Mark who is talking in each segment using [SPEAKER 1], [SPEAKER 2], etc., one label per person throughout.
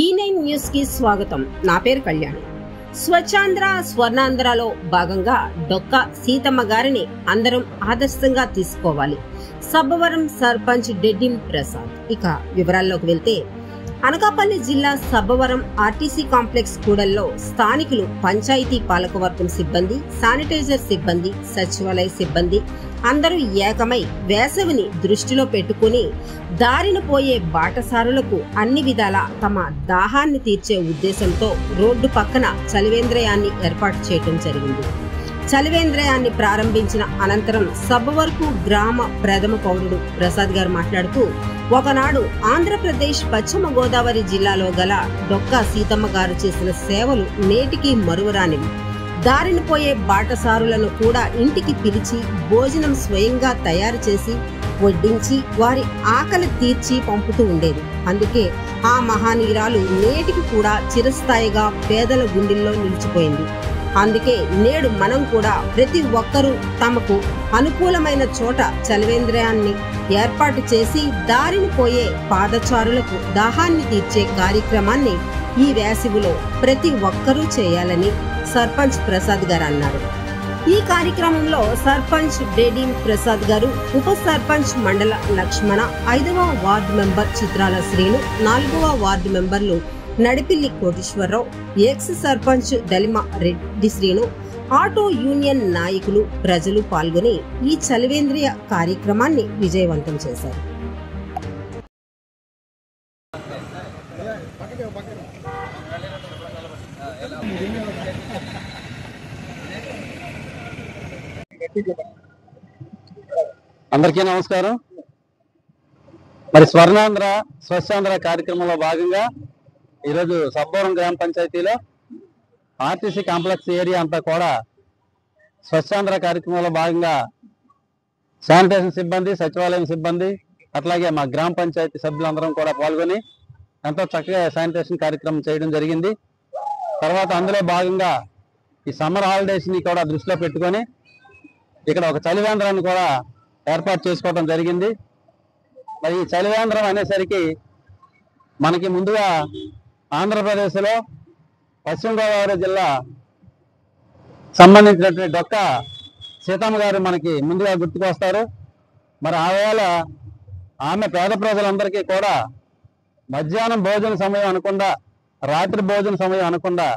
[SPEAKER 1] E9 news కి స్వాగతం. నా పేరు కళ్యాణి. స్వచ్ఛాంధ్ర స్వర్ణాంధ్రలో భాగంగా డొక్క సీతమ్మ గారిని అందరం ఆదర్శంగా తీసుకోవాలి. సబ్బవరం సర్పంచ్ డెడ్డిం ప్రసాద్. ఇక వివరాల్లోకి వెళ్తే, అనకాపల్లి జిల్లా సబ్బవరం ఆర్టీసీ కాంప్లెక్స్ కూడల్లో స్థానికులు పంచాయతీ పాలకవర్గం సిబ్బంది, శానిటైజర్ సిబ్బంది, సచివాలయ సిబ్బంది అందరూ ఏకమై వేసవిని దృష్టిలో పెట్టుకుని దారిన పోయే బాటసారులకు అన్ని విధాలా తమ దాహాన్ని తీర్చే ఉద్దేశంతో రోడ్డు పక్కన చలివేంద్రయాన్ని ఏర్పాటు చేయడం జరిగింది. చలివేంద్రయాన్ని ప్రారంభించిన అనంతరం సబ్బవరపు గ్రామ ప్రథమ పౌరుడు ప్రసాద్ గారు మాట్లాడుతూ, ఒకనాడు ఆంధ్రప్రదేశ్ పశ్చిమ గోదావరి జిల్లాలో గల డొక్కా సీతమ్మ గారు చేసిన సేవలు నేటికి మరువరానివి. దారిన పోయే బాటసారులను కూడా ఇంటికి పిలిచి భోజనం స్వయంగా తయారు చేసి వడ్డించి వారి ఆకలి తీర్చి పంపుతూ ఉండేది. అందుకే ఆ మహానీయురాలు నేటికి కూడా చిరస్థాయిగా పేదల గుండెల్లో నిలిచిపోయింది. అందుకే నేడు మనం కూడా ప్రతి ఒక్కరూ తమకు అనుకూలమైన చోట చలివేంద్రయాన్ని ఏర్పాటు చేసి దారిని పోయే పాదచారులకు దాహాన్ని తీర్చే కార్యక్రమాన్ని ఈ వేసవిలో ప్రతి ఒక్కరూ చేయాలని సర్పంచ్ ప్రసాద్ గారు అన్నారు. ఈ కార్యక్రమంలో సర్పంచ్ డెడ్డిం ప్రసాద్ గారు, ఉప సర్పంచ్ మండల లక్ష్మణ, 5వ వార్డు మెంబర్ చిత్రాల శ్రీను, 4వ వార్డు మెంబర్లు Nadipilli Koteswararao, ex sarpanch Dalima Reddy Srinu, auto union నాయకులు, ప్రజలు పాల్గొని ఈ చలివేంద్రియ కార్యక్రమాన్ని విజయవంతం చేశారు.
[SPEAKER 2] అందరికీ నమస్కారం. మరి స్వర్ణాంధ్ర స్వచ్ఛాంధ్ర కార్యక్రమంలో భాగంగా ఈరోజు సబ్బవరం గ్రామ పంచాయతీలో ఆర్టీసీ కాంప్లెక్స్ ఏరియా అంతా కూడా స్వచ్ఛాంధ్ర కార్యక్రమంలో భాగంగా శానిటేషన్ సిబ్బంది, సచివాలయం సిబ్బంది, అట్లాగే మా గ్రామ పంచాయతీ సభ్యులందరం కూడా పాల్గొని ఎంతో చక్కగా శానిటేషన్ కార్యక్రమం చేయడం జరిగింది. తర్వాత అందులో భాగంగా ఈ సమ్మర్ హాలిడేస్ని కూడా దృష్టిలో పెట్టుకొని ఇక్కడ ఒక చలివేంద్రాన్ని కూడా ఏర్పాటు చేసుకోవడం జరిగింది. మరి ఈ చలివేంద్రం అనేసరికి మనకి ముందుగా ఆంధ్రప్రదేశ్లో పశ్చిమ గోదావరి జిల్లా సంబంధించినటువంటి డొక్క సీతమ్మ గారు మనకి ముందుగా గుర్తుకొస్తారు. మరి ఆవేళ ఆమె పేద ప్రజలందరికీ కూడా మధ్యాహ్నం భోజన సమయం అనకుండా, రాత్రి భోజన సమయం అనకుండా,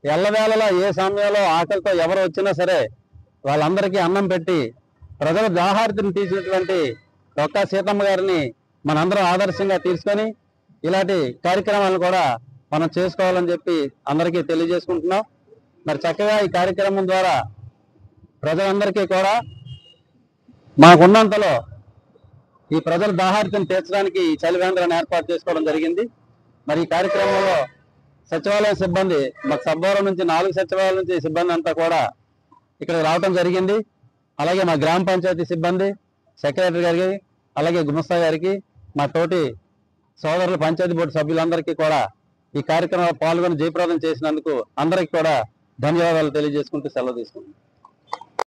[SPEAKER 2] ఎల్లవేళలా ఏ సమయంలో ఆకలితో ఎవరు వచ్చినా సరే వాళ్ళందరికీ అన్నం పెట్టి ప్రజల దాహార్తిని తీసినటువంటి డొక్కా సీతమ్మ గారిని మనందరం ఆదర్శంగా తీసుకొని ఇలాంటి కార్యక్రమాలను కూడా మనం చేసుకోవాలని చెప్పి అందరికీ తెలియజేసుకుంటున్నాం. మరి చక్కగా ఈ కార్యక్రమం ద్వారా ప్రజలందరికీ కూడా మాకున్నంతలో ఈ ప్రజల దాహార్తిని తీర్చడానికి ఈ చలివేంద్రాన్ని ఏర్పాటు చేసుకోవడం జరిగింది. మరి ఈ కార్యక్రమంలో సచివాలయ సిబ్బంది, మాకు సబ్బవరం నుంచి 4 సచివాలయాల నుంచి సిబ్బంది అంతా కూడా ఇక్కడ రావడం జరిగింది. అలాగే మా గ్రామ పంచాయతీ సిబ్బంది, సెక్రటరీ గారికి, అలాగే గుమస్తా గారికి, మా తోటి సోదరులు పంచాయతీ బోర్డు సభ్యులందరికీ కూడా ఈ కార్యక్రమంలో పాల్గొని జయప్రదం చేసినందుకు అందరికీ కూడా ధన్యవాదాలు తెలియజేసుకుంటూ సెలవు తీసుకుంటాం.